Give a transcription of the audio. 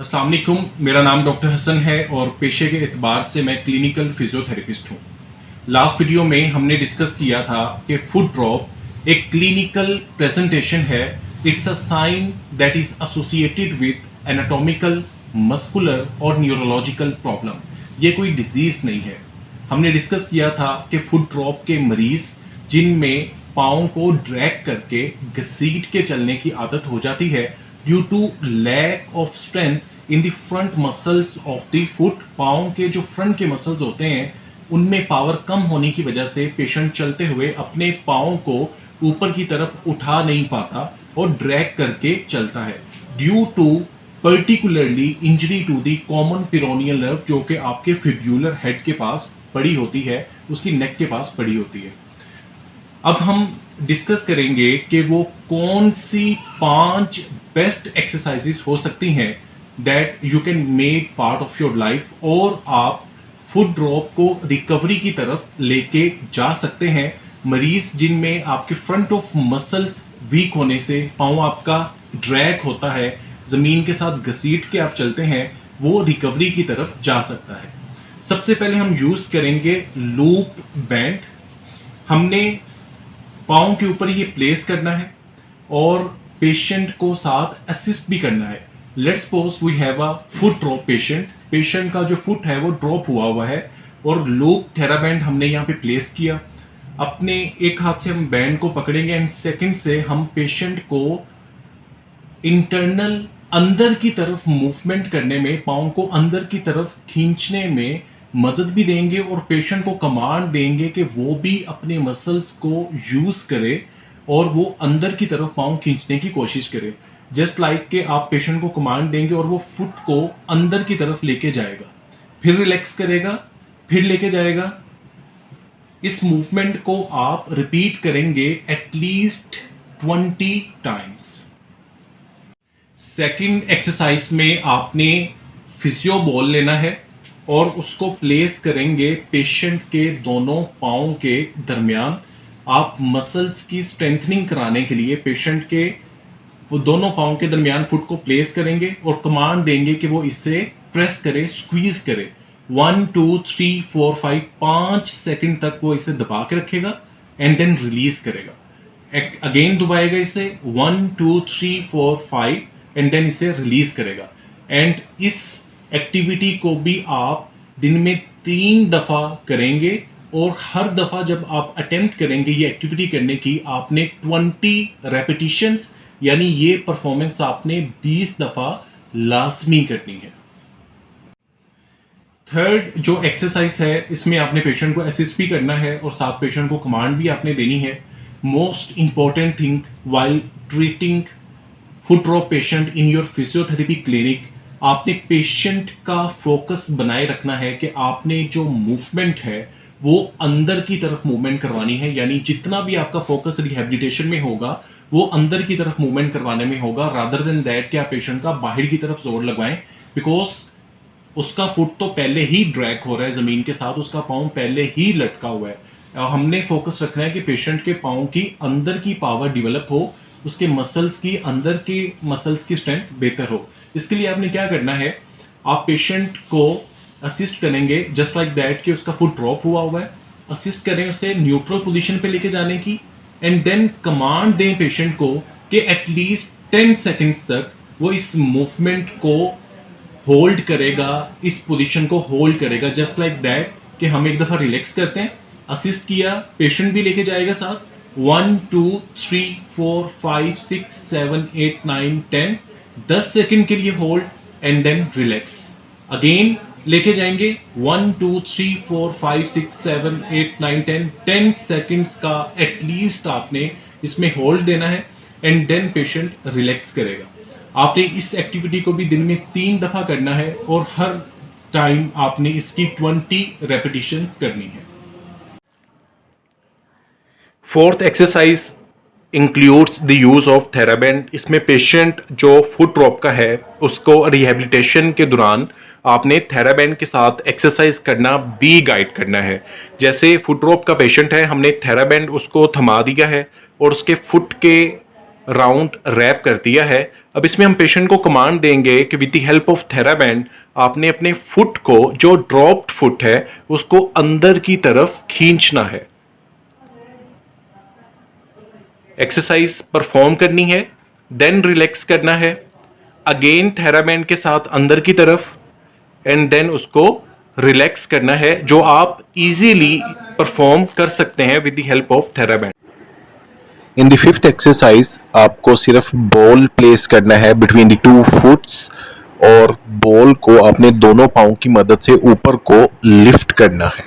अस्सलाम वालेकुम, मेरा नाम डॉक्टर हसन है और पेशे के एतबार से मैं क्लिनिकल फिजियोथेरेपिस्ट हूँ। लास्ट वीडियो में हमने डिस्कस किया था कि फुट ड्रॉप एक क्लिनिकल प्रेजेंटेशन है। It's a sign that is associated with anatomical, muscular और न्यूरोलॉजिकल प्रॉब्लम। ये कोई डिजीज नहीं है। हमने डिस्कस किया था कि फुट ड्रॉप के मरीज जिनमें पाँव को ड्रैग करके घसीट के चलने की आदत हो जाती है due to lack of strength in the front muscles of the foot, पाँव के जो फ्रंट के मसल्स होते हैं उनमें पावर कम होने की वजह से पेशेंट चलते हुए अपने पाँव को ऊपर की तरफ उठा नहीं पाता और ड्रैग करके चलता है due to particularly injury to the common peroneal nerve, जो कि आपके फिब्यूलर हेड के पास पड़ी होती है, उसकी नेक के पास पड़ी होती है। अब हम डिस्कस करेंगे कि वो कौन सी 5 बेस्ट एक्सरसाइजेस हो सकती हैं that you can make part of your life और आप फुट ड्रॉप को रिकवरी की तरफ लेके जा सकते हैं। मरीज जिनमें आपके फ्रंट ऑफ मसल्स वीक होने से पाँव आपका ड्रैग होता है, ज़मीन के साथ घसीट के आप चलते हैं, वो रिकवरी की तरफ जा सकता है। सबसे पहले हम यूज़ करेंगे लूप बैंड। हमने पाँव के ऊपर ये प्लेस करना है और पेशेंट को साथ असिस्ट भी करना है। Let's suppose we have a foot drop patient. Patient का जो फुट है वो ड्रॉप हुआ है और लूप थेराबैंड हमने यहाँ पे प्लेस किया। अपने एक हाथ से हम बैंड को पकड़ेंगे एंड सेकंड से हम पेशेंट को इंटरनल अंदर की तरफ मूवमेंट करने में, पाँव को अंदर की तरफ खींचने में मदद भी देंगे और पेशेंट को कमांड देंगे कि वो भी अपने मसल्स को यूज करे और वो अंदर की तरफ पाँव खींचने की कोशिश करे। जस्ट लाइक कि आप पेशेंट को कमांड देंगे और वो फुट को अंदर की तरफ लेके जाएगा, फिर रिलैक्स करेगा, फिर लेके जाएगा। इस मूवमेंट को आप रिपीट करेंगे एटलीस्ट 20 टाइम्स। सेकंड एक्सरसाइज में आपने फिजियो बॉल लेना है और उसको प्लेस करेंगे पेशेंट के दोनों पाँव के दरमियान। आप मसल्स की स्ट्रेंथनिंग कराने के लिए पेशेंट के वो दोनों पाँव के दरमियान फुट को प्लेस करेंगे और कमांड देंगे कि वो इसे प्रेस करे, स्क्वीज करे। 1 2 3 4 5 5 सेकंड तक वो इसे दबा के रखेगा एंड देन रिलीज करेगा। अगेन दबाएगा इसे 1 2 3 4 5 एंड देन इसे रिलीज करेगा। एंड इस एक्टिविटी को भी आप दिन में 3 दफा करेंगे और हर दफा जब आप अटेम्प्ट करेंगे ये एक्टिविटी करने की, आपने 20 रेपिटिशंस यानी ये परफॉर्मेंस आपने 20 दफा लाजमी करनी है। थर्ड जो एक्सरसाइज है इसमें आपने पेशेंट को असिस्ट भी करना है और साथ पेशेंट को कमांड भी आपने देनी है। Most important thing while treating foot drop patient in your physiotherapy clinic, आपने पेशेंट का फोकस बनाए रखना है कि आपने जो मूवमेंट है वो अंदर की तरफ मूवमेंट करवानी है। यानी जितना भी आपका फोकस रिहैबिलिटेशन में होगा वो अंदर की तरफ मूवमेंट करवाने में होगा, रादर देन दैट कि आप पेशेंट का बाहर की तरफ जोर लगवाएं, बिकॉज उसका फुट तो पहले ही ड्रैग हो रहा है ज़मीन के साथ, उसका पाँव पहले ही लटका हुआ है। हमने फोकस रखना है कि पेशेंट के पाँव की अंदर की पावर डेवलप हो, उसके मसल्स की अंदर की मसल्स की स्ट्रेंथ बेहतर हो। इसके लिए आपने क्या करना है, आप पेशेंट को असिस्ट करेंगे जस्ट लाइक दैट कि उसका फुट ड्रॉप हुआ है, असिस्ट करें उसे न्यूट्रल पोजीशन पे लेके जाने की एंड देन कमांड दें पेशेंट को कि एटलीस्ट 10 सेकंड्स तक वो इस मूवमेंट को होल्ड करेगा, इस पोजीशन को होल्ड करेगा जस्ट लाइक दैट कि हम एक दफ़ा रिलैक्स करते हैं, असिस्ट किया, पेशेंट भी लेके जाएगा साथ। 1 2 3 4 5 6 7 8 9 10 10 सेकंड के लिए hold and then relax. Again लेके जाएंगे 1 2 3 4 5 6 7 8 9 10 10 सेकंड्स का एटलीस्ट आपने इसमें होल्ड देना है एंड देन पेशेंट रिलैक्स करेगा। आपने इस एक्टिविटी को भी दिन में 3 दफा करना है और हर टाइम आपने इसकी 20 रेपिटिशंस करनी है। Fourth exercise includes the use of TheraBand. इसमें पेशेंट जो फुट ड्रॉप का है उसको रिहैबिलिटेशन के दौरान आपने थेराबैंड के साथ एक्सरसाइज करना भी गाइड करना है। जैसे फुट ड्रॉप का पेशेंट है, हमने थेराबैंड उसको थमा दिया है और उसके फुट के राउंड रैप कर दिया है। अब इसमें हम पेशेंट को कमांड देंगे कि with the help of TheraBand आपने अपने फुट को, जो ड्रॉप्ड फुट है, उसको अंदर की तरफ खींचना है। एक्सरसाइज परफॉर्म करनी है, देन रिलैक्स करना है, अगेन थेराबैंड के साथ अंदर की तरफ, एंड देन उसको रिलैक्स करना है, जो आप इजीली परफॉर्म कर सकते हैं with the help of TheraBand. In the fifth exercise आपको सिर्फ बॉल प्लेस करना है बिटवीन द टू फुट्स और बॉल को अपने दोनों पाँव की मदद से ऊपर को लिफ्ट करना है।